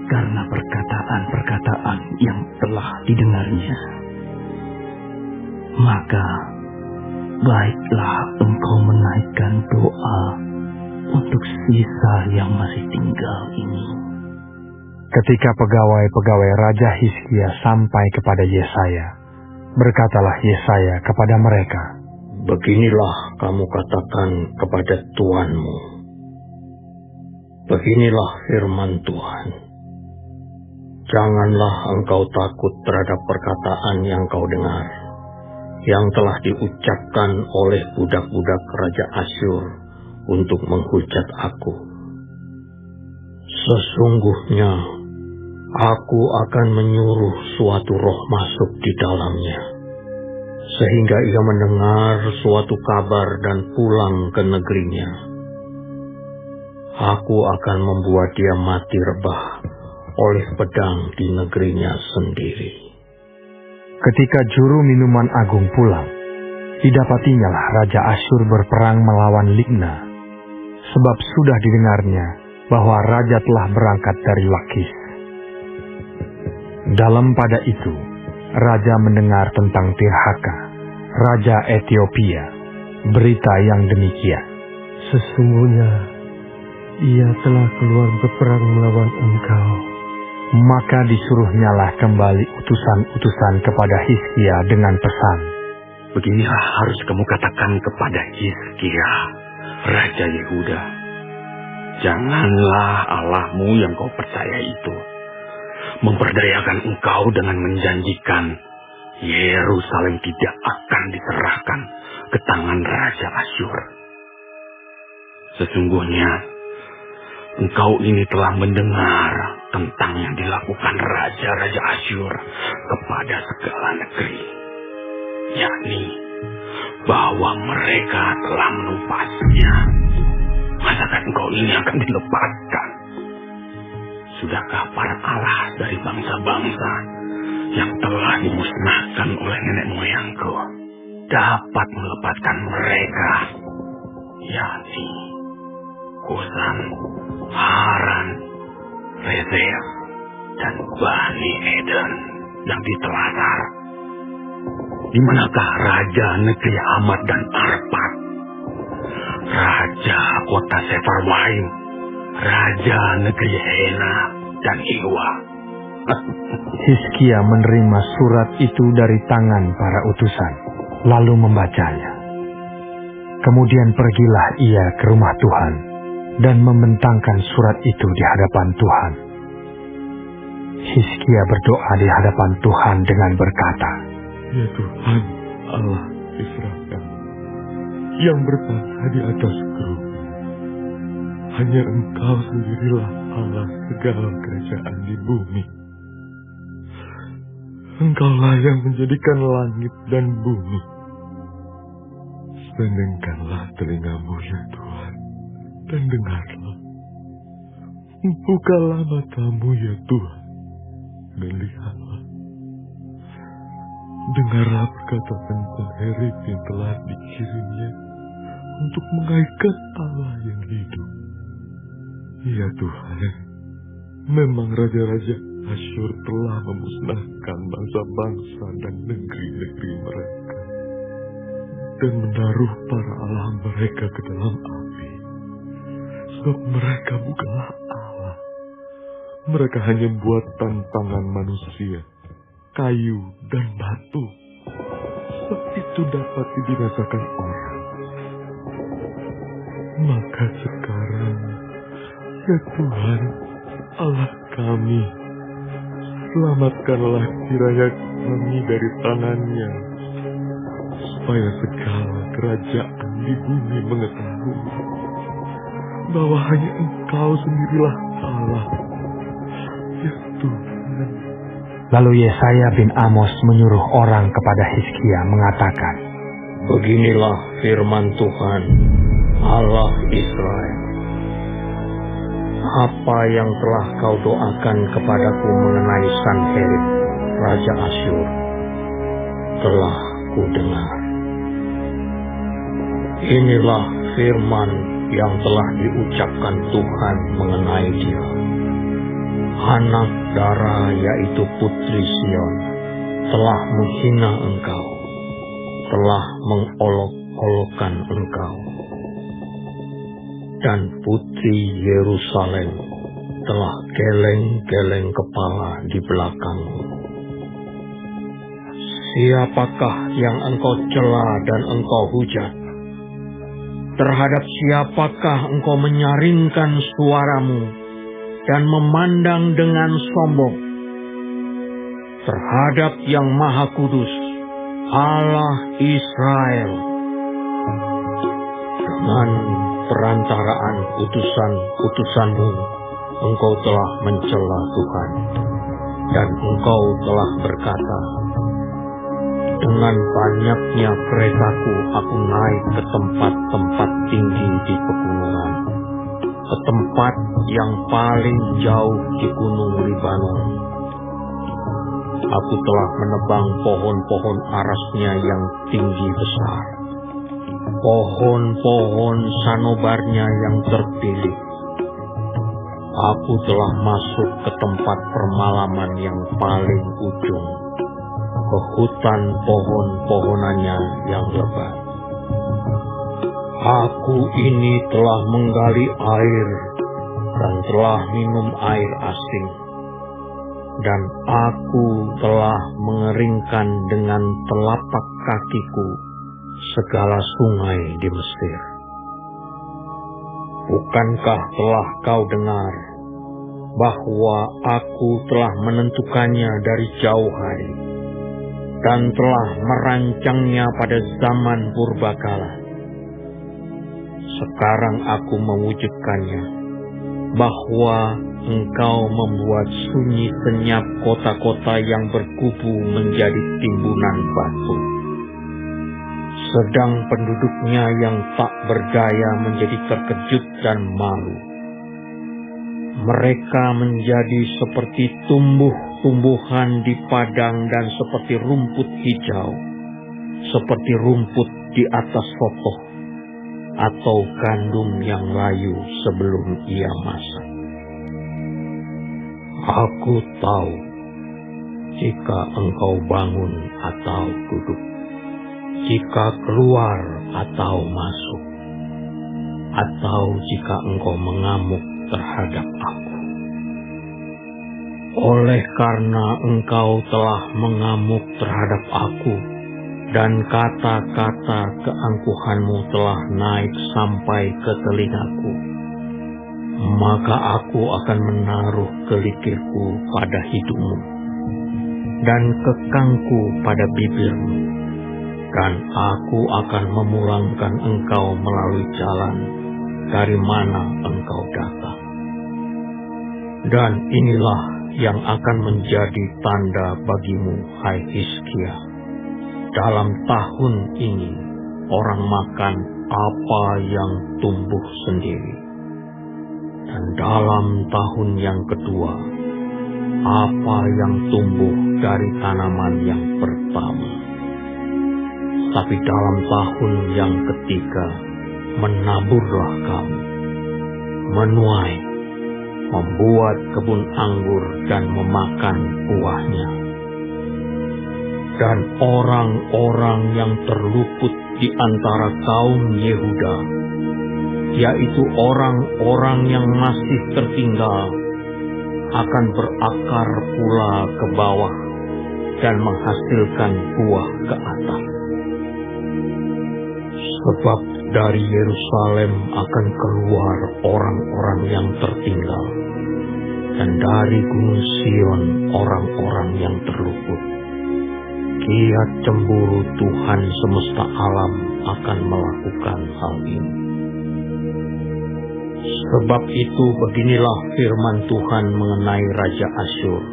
Speaker 4: karena perkataan-perkataan yang telah didengarnya. Maka baiklah engkau menaikkan doa untuk sisa yang masih tinggal ini."
Speaker 1: Ketika pegawai-pegawai Raja Hizkia sampai kepada Yesaya, berkatalah Yesaya kepada mereka,
Speaker 8: "Beginilah kamu katakan kepada tuanmu. Beginilah firman Tuhan. Janganlah engkau takut terhadap perkataan yang kau dengar, yang telah diucapkan oleh budak-budak Raja Asyur untuk menghujat aku. Sesungguhnya aku akan menyuruh suatu roh masuk di dalamnya, sehingga ia mendengar suatu kabar dan pulang ke negerinya. Aku akan membuat dia mati rebah oleh pedang di negerinya sendiri."
Speaker 1: Ketika juru minuman agung pulang, didapatinyalah Raja Asyur berperang melawan Libna, sebab sudah didengarnya bahwa raja telah berangkat dari Lakis. Dalam pada itu, raja mendengar tentang Tirhaka, Raja Etiopia, berita yang demikian,
Speaker 4: "Sesungguhnya ia telah keluar berperang melawan engkau."
Speaker 1: Maka disuruhnyalah kembali utusan-utusan kepada Hizkia dengan pesan,
Speaker 5: "Beginilah harus kamu katakan kepada Hizkia, Raja Yehuda. Janganlah Allahmu yang kau percaya itu memperdayakan engkau dengan menjanjikan Yerusalem tidak akan diserahkan ke tangan Raja Asyur. Sesungguhnya engkau ini telah mendengar tentang yang dilakukan Raja-Raja Asyur kepada segala negeri, yakni bahwa mereka telah menumpasnya. Masakan engkau ini akan dilepaskan? Sudahkah para Allah dari bangsa-bangsa yang telah dimusnahkan oleh nenek moyangku dapat melepaskan mereka, yakni Kusan, Haran, Rezef, dan Bani Eden yang ditelasar? Di manakah raja negeri Hamat dan Arpad, raja kota Sefarwaim, raja negeri Hena dan Iwa?"
Speaker 1: Hizkia menerima surat itu dari tangan para utusan, lalu membacanya. Kemudian pergilah ia ke rumah Tuhan dan membentangkan surat itu di hadapan Tuhan. Hizkia berdoa di hadapan Tuhan dengan berkata,
Speaker 9: "Ya Tuhan Allah Israel, yang bertata di atas kerup, hanya Engkau sendirilah Allah segala kerajaan di bumi. Engkaulah yang menjadikan langit dan bumi. Sendengkanlah telingamu ya Tuhan, dan dengarlah. Bukalah matamu ya Tuhan, dan lihatlah. Dengarlah perkataan Penherib yang telah dikirimnya untuk mengaitkan Allah yang hidup. Ya Tuhan, memang raja-raja Asyur telah memusnahkan bangsa-bangsa dan negeri-negeri mereka, dan menaruh para Allah mereka ke dalam api. Sebab mereka bukanlah Allah. Mereka hanya buatan tangan manusia, kayu dan batu. Sebab itu dapat dirasakan orang. Maka sekarang, ya Tuhan, Allah kami, selamatkanlah kiranya kami dari tangannya, supaya segala kerajaan di bumi mengetahui bahwa hanya Engkau sendirilah Allah, ya Tuhan.
Speaker 1: Lalu Yesaya bin Amos menyuruh orang kepada Hizkia mengatakan,
Speaker 8: beginilah firman Tuhan, Allah Israel. Apa yang telah kau doakan kepadaku mengenai Sanherib, Raja Asyur, telah kudengar. Inilah firman yang telah diucapkan Tuhan mengenai dia. Anak dara, yaitu Putri Sion, telah menghina engkau, telah mengolok-olokkan engkau. Dan Putri Yerusalem telah geleng-geleng kepala di belakangmu. Siapakah yang engkau cela dan engkau hujat? Terhadap siapakah engkau menyaringkan suaramu dan memandang dengan sombong? Terhadap yang Maha Kudus, Allah Israel. Dengan perantaraan utusan-utusanmu, engkau telah mencela Tuhan, dan engkau telah berkata, dengan banyaknya keretaku aku naik ke tempat-tempat tinggi di pegunungan, ke tempat yang paling jauh di gunung Libanon. Aku telah menebang pohon-pohon arasnya yang tinggi besar, pohon-pohon sanobarnya yang terpilih. Aku telah masuk ke tempat permalaman yang paling ujung, ke hutan pohon-pohonannya yang lebat. Aku ini telah menggali air dan telah minum air asing, dan aku telah mengeringkan dengan telapak kakiku segala sungai di Mesir. Bukankah telah kau dengar bahwa aku telah menentukannya dari jauh hari dan telah merancangnya pada zaman purbakala? Sekarang aku mewujudkannya, bahwa engkau membuat sunyi senyap kota-kota yang berkubu menjadi timbunan batu, sedang penduduknya yang tak berdaya menjadi terkejut dan malu. Mereka menjadi seperti tumbuh-tumbuhan di padang dan seperti rumput hijau, seperti rumput di atas sopoh, atau gandum yang layu sebelum ia masak. Aku tahu jika engkau bangun atau duduk, jika keluar atau masuk, atau jika engkau mengamuk terhadap aku. Oleh karena engkau telah mengamuk terhadap aku, dan kata-kata keangkuhanmu telah naik sampai ke telingaku, maka aku akan menaruh kelikirku pada hidungmu, dan kekangku pada bibirmu, dan aku akan memulangkan engkau melalui jalan dari mana engkau datang. Dan inilah yang akan menjadi tanda bagimu, hai Hizkia. Dalam tahun ini orang makan apa yang tumbuh sendiri, dan dalam tahun yang kedua apa yang tumbuh dari tanaman yang pertama. Tapi dalam tahun yang ketiga menaburlah kamu, menuai, membuat kebun anggur dan memakan buahnya. Dan orang-orang yang terluput di antara kaum Yehuda, yaitu orang-orang yang masih tertinggal, akan berakar pula ke bawah dan menghasilkan buah ke atas. Sebab dari Yerusalem akan keluar orang-orang yang tertinggal, dan dari Gunung Sion orang-orang yang terluput. Kiat cemburu Tuhan semesta alam akan melakukan hal ini. Sebab itu beginilah firman Tuhan mengenai Raja Asyur.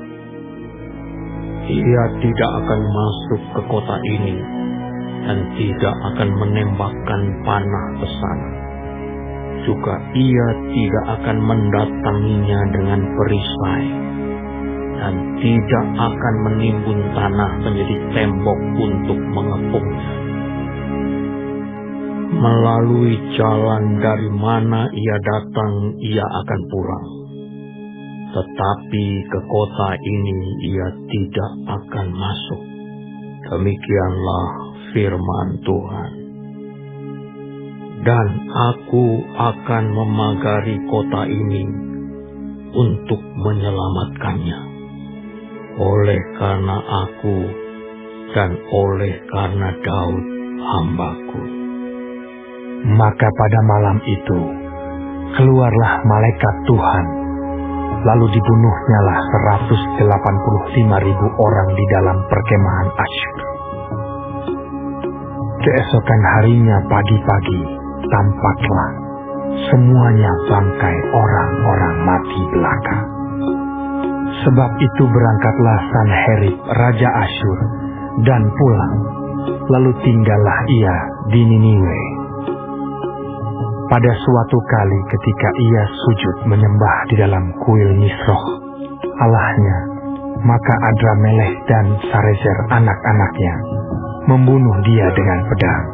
Speaker 8: Ia tidak akan masuk ke kota ini dan tidak akan menembakkan panah ke sana. Juga ia tidak akan mendatanginya dengan perisai dan tidak akan menimbun tanah menjadi tembok untuk mengepungnya. Melalui jalan dari mana ia datang, ia akan pulang. Tetapi ke kota ini ia tidak akan masuk. Demikianlah firman Tuhan. Dan aku akan memagari kota ini untuk menyelamatkannya. Oleh karena aku dan oleh karena Daud hambaku.
Speaker 1: Maka pada malam itu, keluarlah malaikat Tuhan, lalu dibunuhnyalah 185.000 orang di dalam perkemahan Asyur. Keesokan harinya pagi-pagi, tampaklah semuanya bangkai orang-orang mati belaka. Sebab itu berangkatlah Sanherib Raja Asyur dan pulang, lalu tinggallah ia di Niniwe. Pada suatu kali ketika ia sujud menyembah di dalam kuil Nisroch, Allahnya, maka Adramelech dan Sarezer anak-anaknya membunuh dia dengan pedang.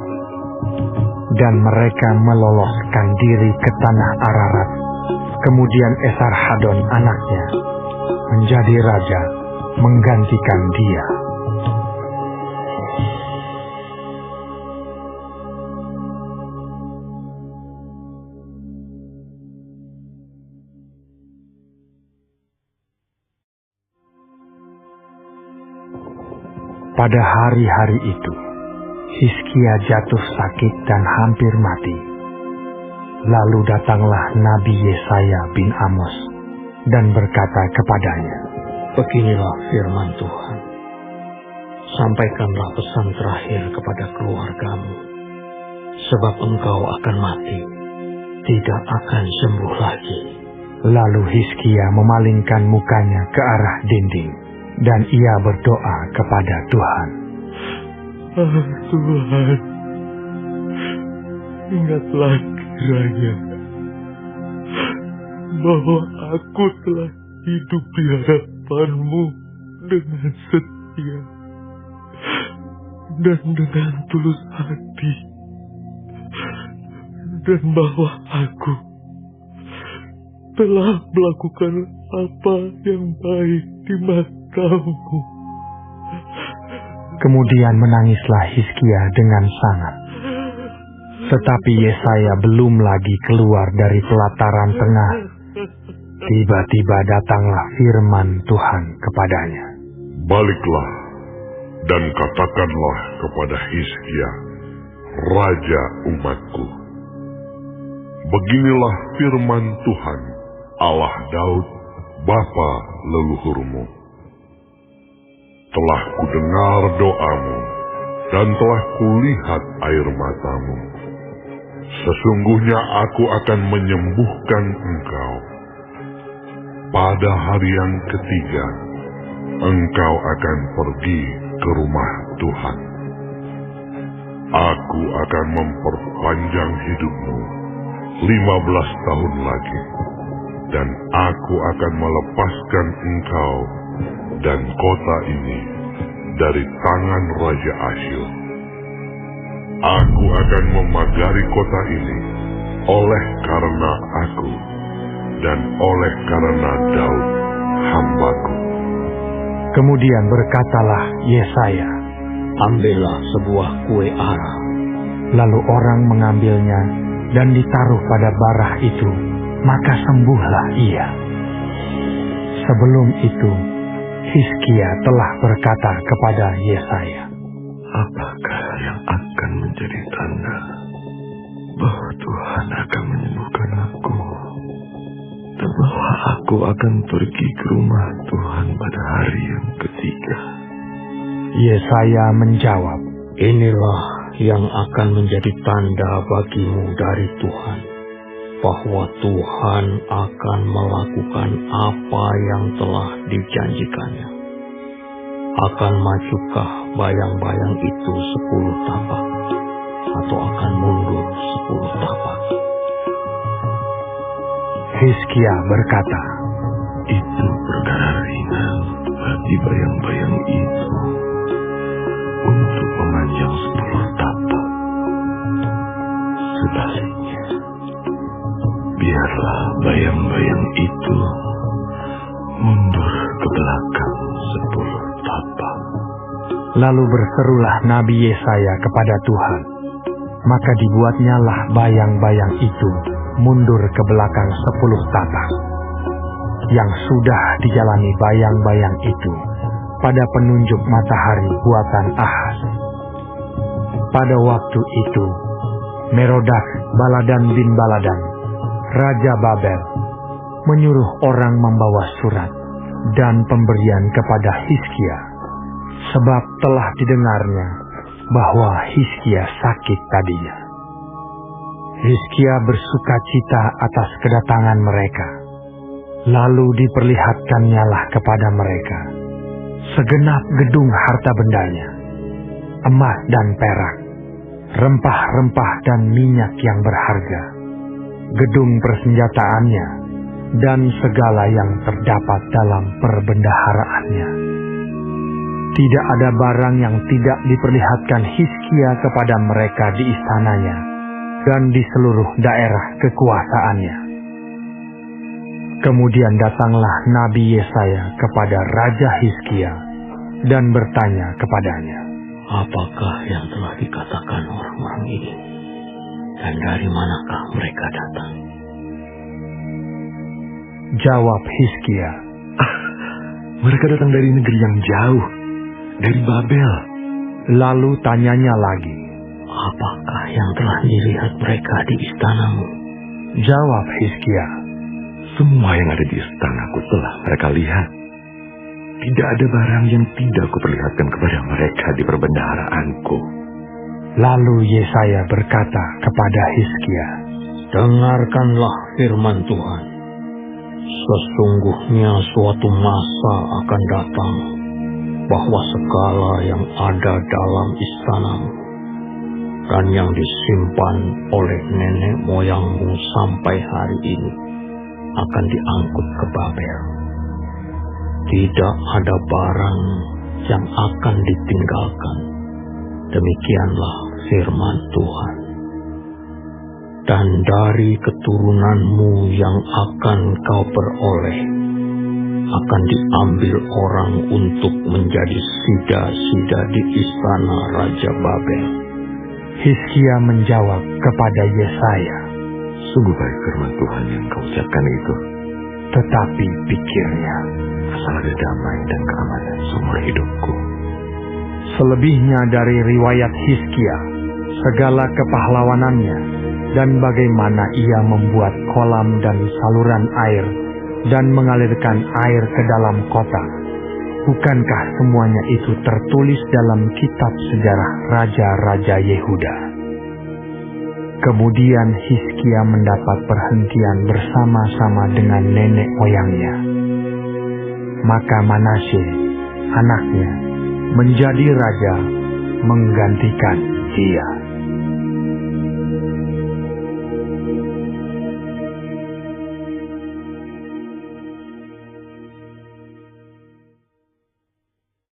Speaker 1: Dan mereka meloloskan diri ke tanah Ararat. Kemudian Esarhadon anaknya menjadi raja menggantikan dia. Pada hari-hari itu, Hizkia jatuh sakit dan hampir mati. Lalu datanglah Nabi Yesaya bin Amos dan berkata kepadanya,
Speaker 8: Beginilah firman Tuhan. Sampaikanlah pesan terakhir kepada keluargamu, sebab engkau akan mati, tidak akan sembuh lagi.
Speaker 1: Lalu Hizkia memalingkan mukanya ke arah dinding, dan ia berdoa kepada Tuhan.
Speaker 9: Tuhan, ingatlah kiranya bahwa aku telah hidup di hadapan-Mu dengan setia dan dengan tulus hati, dan bahwa aku telah melakukan apa yang baik di mata-Mu.
Speaker 1: Kemudian menangislah Hizkia dengan sangat. Tetapi Yesaya belum lagi keluar dari pelataran tengah. Tiba-tiba datanglah firman Tuhan kepadanya.
Speaker 2: Baliklah dan katakanlah kepada Hizkia, raja umatku. Beginilah firman Tuhan, Allah Daud, bapa leluhurmu. Telah kudengar doamu, dan telah kulihat air matamu. Sesungguhnya aku akan menyembuhkan engkau. Pada hari yang ketiga, engkau akan pergi ke rumah Tuhan. Aku akan memperpanjang hidupmu 15 tahun lagi, dan aku akan melepaskan engkau dan kota ini dari tangan Raja Asyur. Aku akan memagari kota ini oleh karena aku dan oleh karena Daud hambaku.
Speaker 1: Kemudian berkatalah Yesaya,
Speaker 8: Ambillah sebuah kue ara.
Speaker 1: lalu orang mengambilnya dan ditaruh pada barah itu, maka sembuhlah ia. Sebelum itu, Hizkia telah berkata kepada Yesaya,
Speaker 6: Apakah yang akan menjadi tanda bahwa Tuhan akan menyembuhkan aku, dan bahwa aku akan pergi ke rumah Tuhan pada hari yang ketiga.
Speaker 1: Yesaya menjawab,
Speaker 8: inilah yang akan menjadi tanda bagimu dari Tuhan, bahwa Tuhan akan melakukan apa yang telah dijanjikannya. Akan majukah bayang-bayang itu 10 tapak, atau akan mundur 10 tapak?
Speaker 1: Hizkia berkata,
Speaker 6: itu perkara ringan bagi bayang-bayang itu untuk memanjang 10 tapak. Sebaliknya, biarlah bayang-bayang itu mundur ke belakang 10 tapak.
Speaker 1: Lalu berserulah Nabi Yesaya kepada Tuhan. Maka dibuatnyalah bayang-bayang itu mundur ke belakang 10 tapak. Yang sudah dijalani bayang-bayang itu pada penunjuk matahari buatan Ahaz. Pada waktu itu, Merodak Baladan bin Baladan, Raja Babel, menyuruh orang membawa surat dan pemberian kepada Hizkia, sebab telah didengarnya bahwa Hizkia sakit tadinya. Hizkia bersuka cita atas kedatangan mereka, lalu diperlihatkannyalah kepada mereka segenap gedung harta bendanya, emas dan perak, rempah-rempah dan minyak yang berharga, gedung persenjataannya, dan segala yang terdapat dalam perbendaharaannya. Tidak ada barang yang tidak diperlihatkan Hizkia kepada mereka di istananya dan di seluruh daerah kekuasaannya. Kemudian datanglah Nabi Yesaya kepada Raja Hizkia dan bertanya kepadanya,
Speaker 8: apakah yang telah dikatakan orang-orang ini, dan dari manakah mereka datang?
Speaker 1: Jawab Hizkia,
Speaker 6: mereka datang dari negeri yang jauh, dari Babel.
Speaker 1: Lalu tanyanya lagi,
Speaker 8: apakah yang telah dilihat mereka di istanamu?
Speaker 1: Jawab Hizkia,
Speaker 6: semua yang ada di istanaku telah mereka lihat. Tidak ada barang yang tidak kuperlihatkan kepada mereka di perbendaharaanku.
Speaker 1: Lalu Yesaya berkata kepada Hizkia,
Speaker 8: dengarkanlah firman Tuhan. Sesungguhnya suatu masa akan datang, bahwa segala yang ada dalam istanamu dan yang disimpan oleh nenek moyangmu sampai hari ini akan diangkut ke Babel. Tidak ada barang yang akan ditinggalkan. Demikianlah firman Tuhan. Dan dari keturunanmu yang akan kau peroleh akan diambil orang untuk menjadi sida-sida di istana Raja Babel.
Speaker 1: Hizkia menjawab kepada Yesaya,
Speaker 6: sungguh baik firman Tuhan yang kau ucapkan itu.
Speaker 1: Tetapi pikirnya,
Speaker 6: asal ada damai dan keamanan seumur hidupku.
Speaker 1: Selebihnya dari riwayat Hizkia, segala kepahlawanannya, dan bagaimana ia membuat kolam dan saluran air, dan mengalirkan air ke dalam kota. Bukankah semuanya itu tertulis dalam kitab sejarah raja-raja Yehuda? Kemudian Hizkia mendapat perhentian bersama-sama dengan nenek moyangnya. Maka Manasye, anaknya, menjadi raja menggantikan dia.